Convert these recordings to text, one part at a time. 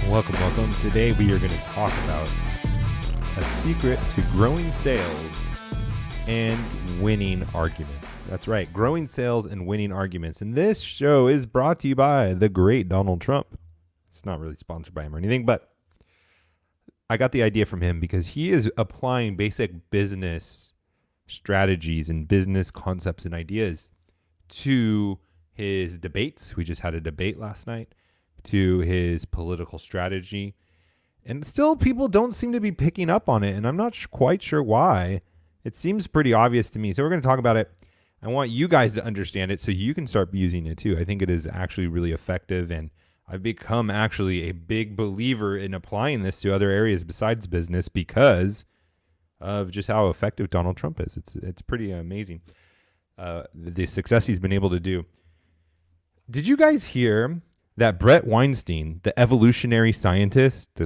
Welcome. Today we are going to talk about a secret to growing sales and winning arguments. That's right, growing sales and winning arguments. And this show is brought to you by the great Donald Trump. It's not really sponsored by him or anything, but I got the idea from him because he is applying basic business strategies and business concepts and ideas to his debates. We just had a debate last night. To his political strategy. And still people don't seem to be picking up on it. And I'm not quite sure why. It seems pretty obvious to me. So we're going to talk about it. I want you guys to understand it so you can start using it too. I think it is actually really effective. And I've become actually a big believer in applying this to other areas besides business because of just how effective Donald Trump is. It's pretty amazing. The success he's been able to do. Did you guys hear that Brett Weinstein, the evolutionary scientist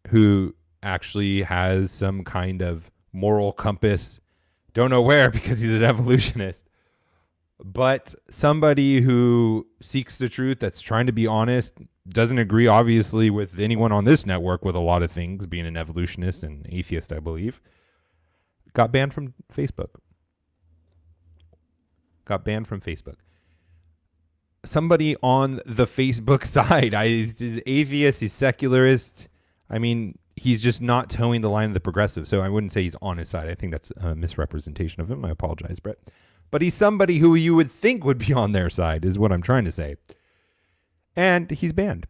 who actually has some kind of moral compass, don't know where because he's an evolutionist, but somebody who seeks the truth, that's trying to be honest, doesn't agree obviously with anyone on this network with a lot of things, being an evolutionist and atheist, I believe, got banned from Facebook. Somebody on the Facebook side, he's atheist, he's secularist. I mean, he's just not towing the line of the progressive. So I wouldn't say he's on his side. I think that's a misrepresentation of him. I apologize, Brett. But he's somebody who you would think would be on their side is what I'm trying to say. And he's banned.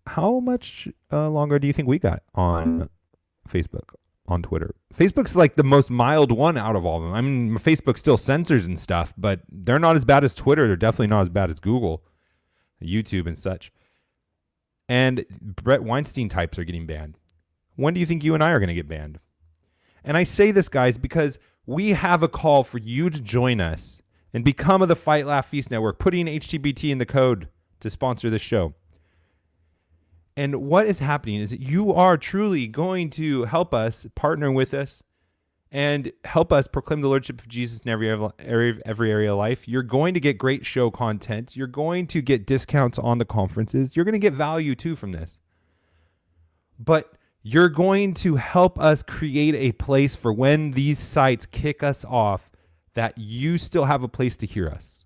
How much longer do you think we got on Facebook? On Twitter. Facebook's like the most mild one out of all of them. I mean, Facebook still censors and stuff, but they're not as bad as Twitter. They're definitely not as bad as Google, YouTube and such. And Brett Weinstein types are getting banned. When do you think you and I are going to get banned? And I say this, guys, because we have a call for you to join us and become of the Fight Laugh Feast Network, putting HTBT in the code to sponsor this show. And what is happening is that you are truly going to help us, partner with us, and help us proclaim the Lordship of Jesus in every area of life. You're going to get great show content. You're going to get discounts on the conferences. You're going to get value, too, from this. But you're going to help us create a place for when these sites kick us off that you still have a place to hear us,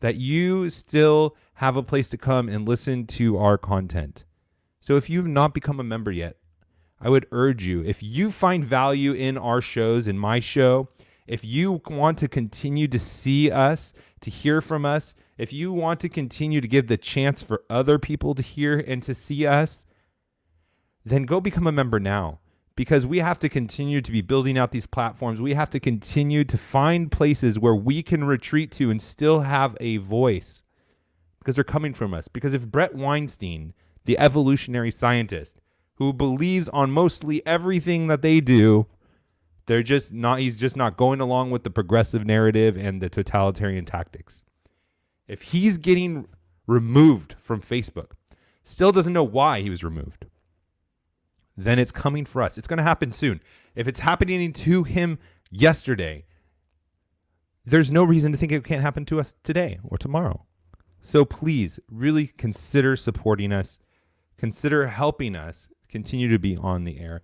that you still have a place to come and listen to our content. So if you've not become a member yet, I would urge you, if you find value in our shows, in my show, if you want to continue to see us, to hear from us, if you want to continue to give the chance for other people to hear and to see us, then go become a member now, because we have to continue to be building out these platforms. We have to continue to find places where we can retreat to and still have a voice, because they're coming from us. Because if Brett Weinstein, the evolutionary scientist who believes on mostly everything that they do, he's just not going along with the progressive narrative and the totalitarian tactics. If he's getting removed from Facebook, still doesn't know why he was removed, then it's coming for us. It's going to happen soon. If it's happening to him yesterday, there's no reason to think it can't happen to us today or tomorrow. So please really consider supporting us. Consider helping us continue to be on the air.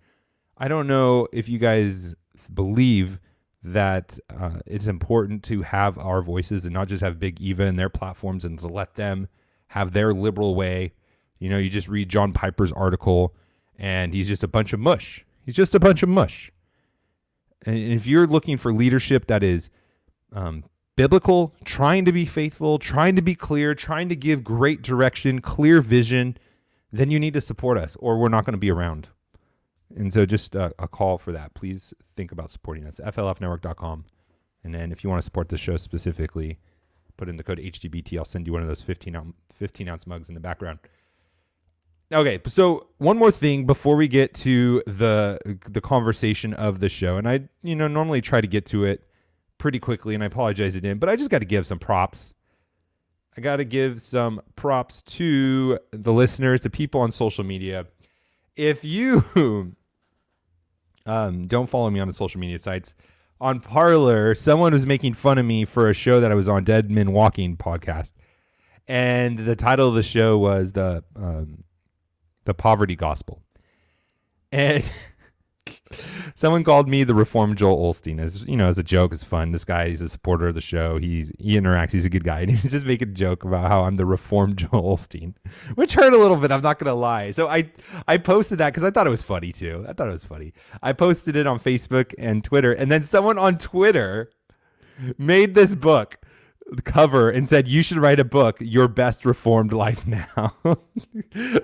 I don't know if you guys believe that it's important to have our voices and not just have Big Eva and their platforms and to let them have their liberal way. You know, you just read John Piper's article and he's just a bunch of mush. He's just a bunch of mush. And if you're looking for leadership that is biblical, trying to be faithful, trying to be clear, trying to give great direction, clear vision, then you need to support us or we're not going to be around. And so just a call for that. Please think about supporting us. FLFnetwork.com. And then if you want to support the show specifically, put in the code HTBT. I'll send you one of those 15 ounce mugs in the background. Okay, so one more thing before we get to the conversation of the show. And I normally try to get to it pretty quickly, and I apologize it didn't, but I just got to give some props. I got to give some props to the listeners, the people on social media. If you don't follow me on the social media sites, on Parler, someone was making fun of me for a show that I was on, Dead Men Walking podcast. And the title of the show was the poverty gospel. And someone called me the reformed Joel Osteen, as you know, as a joke. It's fun. This guy, he's a supporter of the show. He interacts. He's a good guy, and he's just making a joke about how I'm the reformed Joel Osteen, which hurt a little bit. I'm not gonna lie. So I posted that because I thought it was funny too. I posted it on Facebook and Twitter, and then someone on Twitter made this book cover and said, you should write a book, Your Best Reformed Life Now.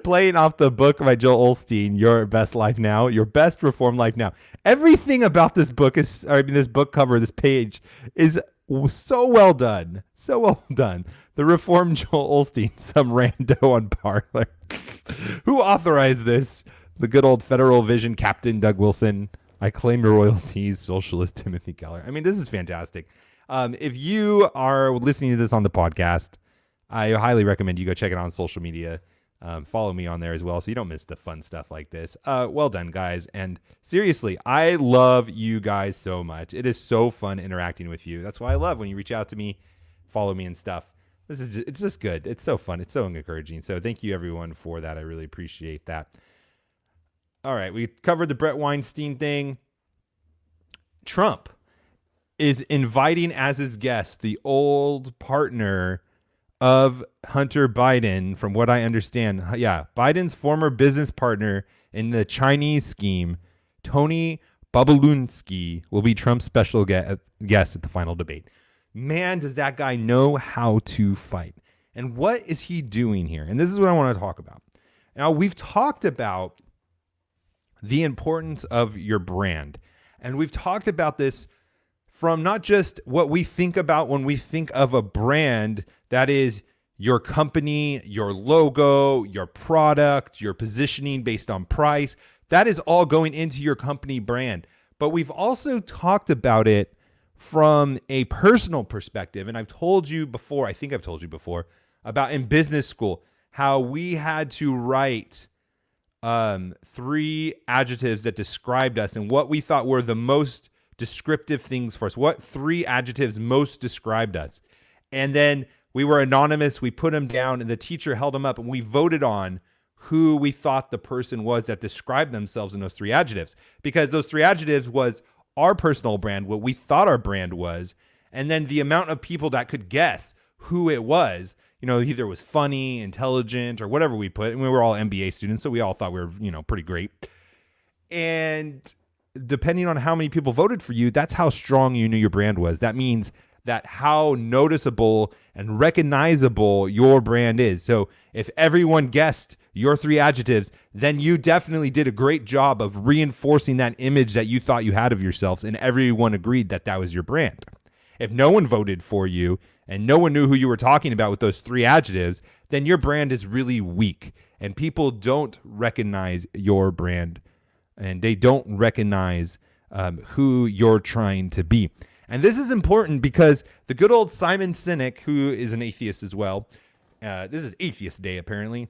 Playing off the book by Joel Osteen, Your Best Life Now, Your Best Reformed Life Now. Everything about this book this book cover, this page is so well done. So well done. The Reformed Joel Osteen, some rando on Parler. Who authorized this? The good old Federal Vision Captain Doug Wilson. I claim your royalties, Socialist Timothy Keller. I mean, this is fantastic. If you are listening to this on the podcast, I highly recommend you go check it out on social media. Follow me on there as well so you don't miss the fun stuff like this. Well done, guys. And seriously, I love you guys so much. It is so fun interacting with you. That's why I love when you reach out to me, follow me and stuff. It's just good. It's so fun. It's so encouraging. So thank you, everyone, for that. I really appreciate that. All right, we covered the Brett Weinstein thing. Trump is inviting as his guest the old partner of Hunter Biden, from what I understand. Yeah, Biden's former business partner in the Chinese scheme, Tony Bobulinski, will be Trump's special guest at the final debate. Man, does that guy know how to fight. And what is he doing here? And this is what I want to talk about. Now, we've talked about the importance of your brand. And we've talked about this from not just what we think about when we think of a brand, that is your company, your logo, your product, your positioning based on price. That is all going into your company brand. But we've also talked about it from a personal perspective. And I've told you before, I think I've told you before, about in business school, how we had to write 3 adjectives that described us and what we thought were the most descriptive things for us. What 3 adjectives most described us? And then we were anonymous. We put them down and the teacher held them up and we voted on who we thought the person was that described themselves in those 3 adjectives, because those 3 adjectives was our personal brand, what we thought our brand was, and then the amount of people that could guess who it was. You know, either it was funny, intelligent, or whatever we put. And we were all MBA students, so we all thought we were, pretty great. And depending on how many people voted for you, that's how strong you knew your brand was. That means that how noticeable and recognizable your brand is. So if everyone guessed your 3 adjectives, then you definitely did a great job of reinforcing that image that you thought you had of yourselves, and everyone agreed that that was your brand. If no one voted for you and no one knew who you were talking about with those 3 adjectives, then your brand is really weak and people don't recognize your brand and they don't recognize who you're trying to be. And this is important because the good old Simon Sinek, who is an atheist as well, this is Atheist Day apparently,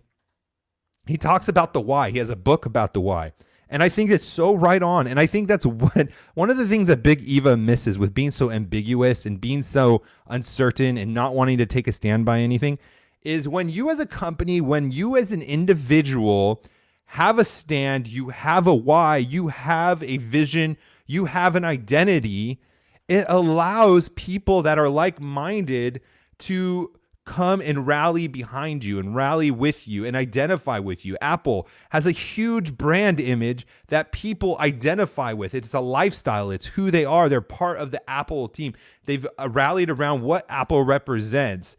he talks about the why. He has a book about the why. And I think it's so right on. And I think that's one of the things that Big Eva misses with being so ambiguous and being so uncertain and not wanting to take a stand by anything is when you as a company, when you as an individual have a stand, you have a why, you have a vision, you have an identity, it allows people that are like-minded to come and rally behind you and rally with you and identify with you. Apple has a huge brand image that people identify with. It's a lifestyle. It's who they are. They're part of the Apple team. They've rallied around what Apple represents,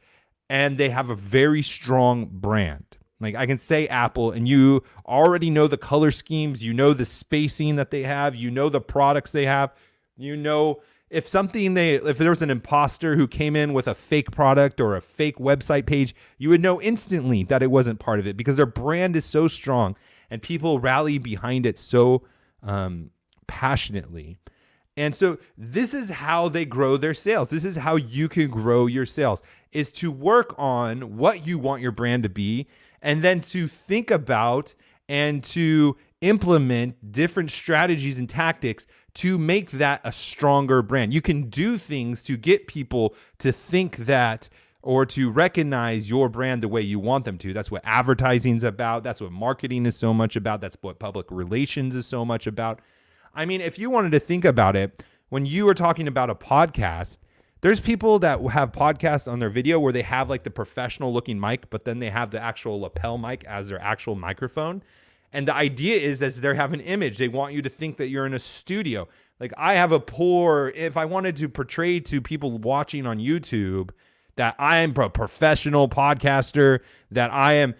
and they have a very strong brand. Like I can say Apple and you already know the color schemes, you know the spacing that they have, you know the products they have, you know if there was an imposter who came in with a fake product or a fake website page, you would know instantly that it wasn't part of it because their brand is so strong and people rally behind it so passionately. And so this is how they grow their sales. This is how you can grow your sales, is to work on what you want your brand to be and then to think about and to implement different strategies and tactics to make that a stronger brand. You can do things to get people to think that or to recognize your brand the way you want them to. That's what advertising is about. That's what marketing is so much about. That's what public relations is so much about. I mean, if you wanted to think about it, when you were talking about a podcast, there's people that have podcasts on their video where they have like the professional looking mic, but then they have the actual lapel mic as their actual microphone. And the idea is that they have an image. They want you to think that you're in a studio. Like I have if I wanted to portray to people watching on YouTube that I am a professional podcaster, that I am,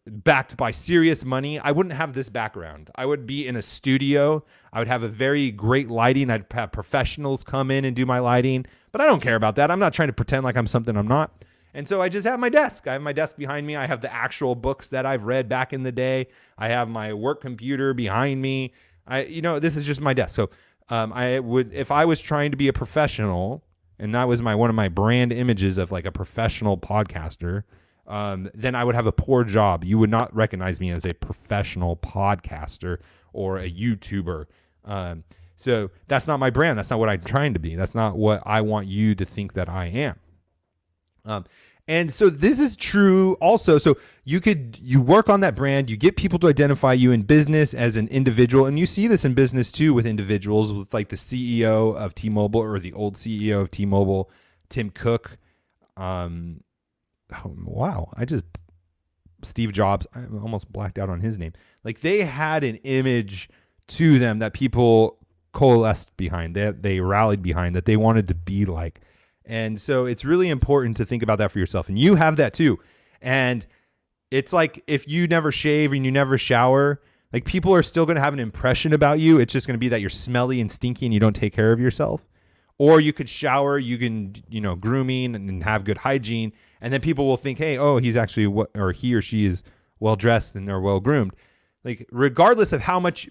backed by serious money, I wouldn't have this background. I would be in a studio. I would have a very great lighting. I'd have professionals come in and do my lighting, but I don't care about that. I'm not trying to pretend like I'm something I'm not. And so I just have my desk. I have my desk behind me. I have the actual books that I've read back in the day. I have my work computer behind me. This is just my desk. So if I was trying to be a professional, and that was one of my brand images of like a professional podcaster, then I would have a poor job. You would not recognize me as a professional podcaster or a YouTuber. So that's not my brand. That's not what I'm trying to be. That's not what I want you to think that I am. And so this is true also. So you work on that brand, you get people to identify you in business as an individual. And you see this in business too with individuals, with like the CEO of T-Mobile or the old CEO of T-Mobile, Tim Cook. Steve Jobs, I almost blacked out on his name. Like they had an image to them that people coalesced behind, that they rallied behind, that they wanted to be like. And so it's really important to think about that for yourself. And you have that too. And it's like if you never shave and you never shower, like people are still going to have an impression about you. It's just going to be that you're smelly and stinky and you don't take care of yourself. Or you could shower, you can, grooming and have good hygiene. And then people will think, hey, oh, he's actually he or she is well dressed and they're well groomed. Like regardless of how much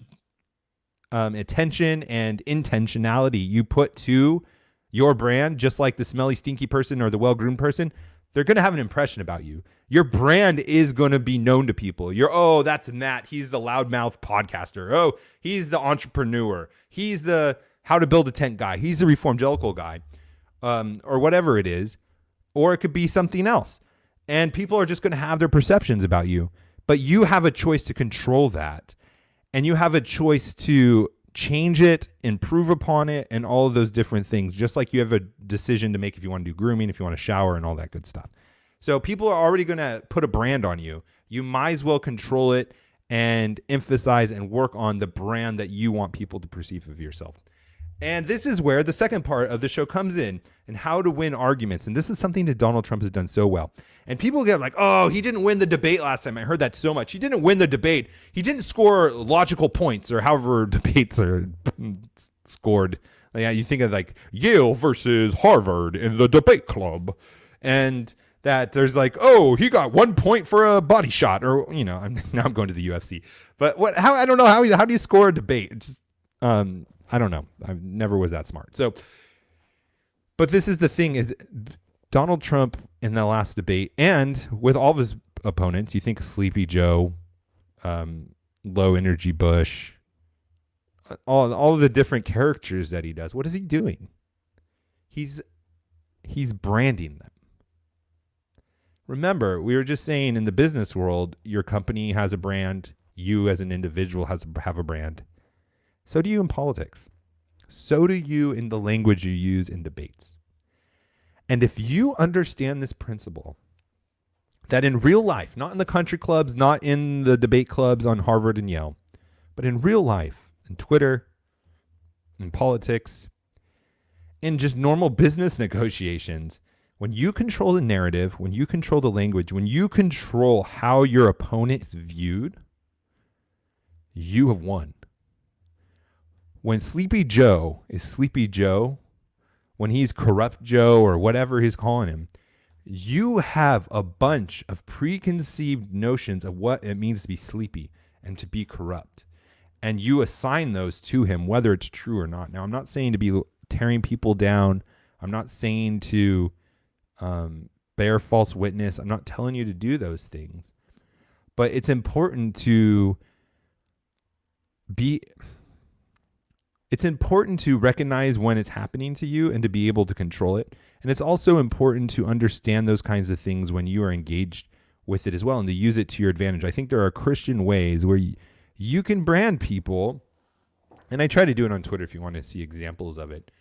attention and intentionality you put to your brand, just like the smelly, stinky person or the well-groomed person, they're going to have an impression about you. Your brand is going to be known to people. That's Matt. He's the loudmouth podcaster. Oh, he's the entrepreneur. He's the how to build a tent guy. He's the reformgelical guy, or whatever it is. Or it could be something else. And people are just going to have their perceptions about you. But you have a choice to control that. And you have a choice to change it, improve upon it, and all of those different things, just like you have a decision to make if you want to do grooming, if you want to shower, and all that good stuff. So people are already going to put a brand on you. You might as well control it and emphasize and work on the brand that you want people to perceive of yourself. And this is where the second part of the show comes in, and how to win arguments. And this is something that Donald Trump has done so well. And people get like, oh, he didn't win the debate last time. I heard that so much. He didn't win the debate. He didn't score logical points, or however debates are scored. Yeah, you think of like Yale versus Harvard in the debate club. And that there's like, oh, he got 1 point for a body shot, or, now I'm going to the UFC. But I don't know how do you score a debate? It's just, I don't know. I never was that smart. So, but this is the thing, is Donald Trump in the last debate, and with all of his opponents, you think Sleepy Joe, Low Energy Bush, all of the different characters that he does. What is he doing? He's branding them. Remember, we were just saying in the business world, your company has a brand. You as an individual have a brand. So do you in politics. So do you in the language you use in debates. And if you understand this principle, that in real life, not in the country clubs, not in the debate clubs on Harvard and Yale, but in real life, in Twitter, in politics, in just normal business negotiations, when you control the narrative, when you control the language, when you control how your opponent is viewed, you have won. When Sleepy Joe is Sleepy Joe, when he's Corrupt Joe or whatever he's calling him, you have a bunch of preconceived notions of what it means to be sleepy and to be corrupt. And you assign those to him, whether it's true or not. Now, I'm not saying to be tearing people down. I'm not saying to bear false witness. I'm not telling you to do those things. But it's important to be... it's important to recognize when it's happening to you and to be able to control it. And it's also important to understand those kinds of things when you are engaged with it as well and to use it to your advantage. I think there are Christian ways where you can brand people, and I try to do it on Twitter if you want to see examples of it.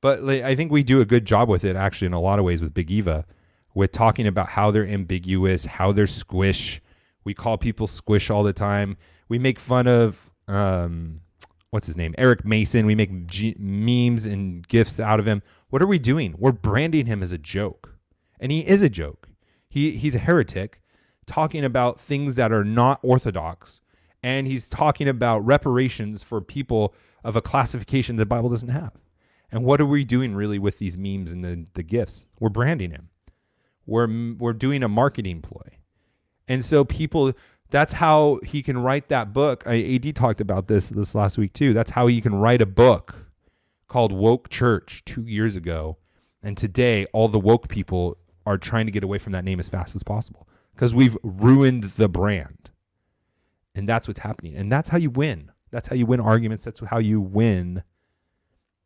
But I think we do a good job with it actually in a lot of ways with Big Eva, with talking about how they're ambiguous, how they're squish. We call people squish all the time. We make fun of what's his name? Eric Mason. We make memes and GIFs out of him. What are we doing? We're branding him as a joke. And he is a joke. He's a heretic talking about things that are not orthodox. And he's talking about reparations for people of a classification the Bible doesn't have. And what are we doing really with these memes and the GIFs? We're branding him. We're doing a marketing ploy. And so people, that's how he can write that book. AD talked about this last week too. That's how he can write a book called Woke Church 2 years ago. And today, all the woke people are trying to get away from that name as fast as possible because we've ruined the brand. And that's what's happening. And that's how you win. That's how you win arguments. That's how you win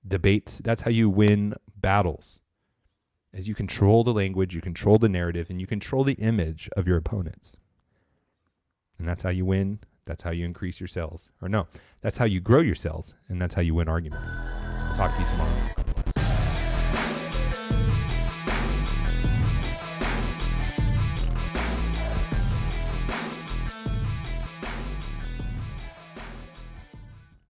debates. That's how you win battles. As you control the language, you control the narrative, and you control the image of your opponents. And that's how you win. That's how you increase your sales. Or no, that's how you grow your sales. And that's how you win arguments. I'll talk to you tomorrow.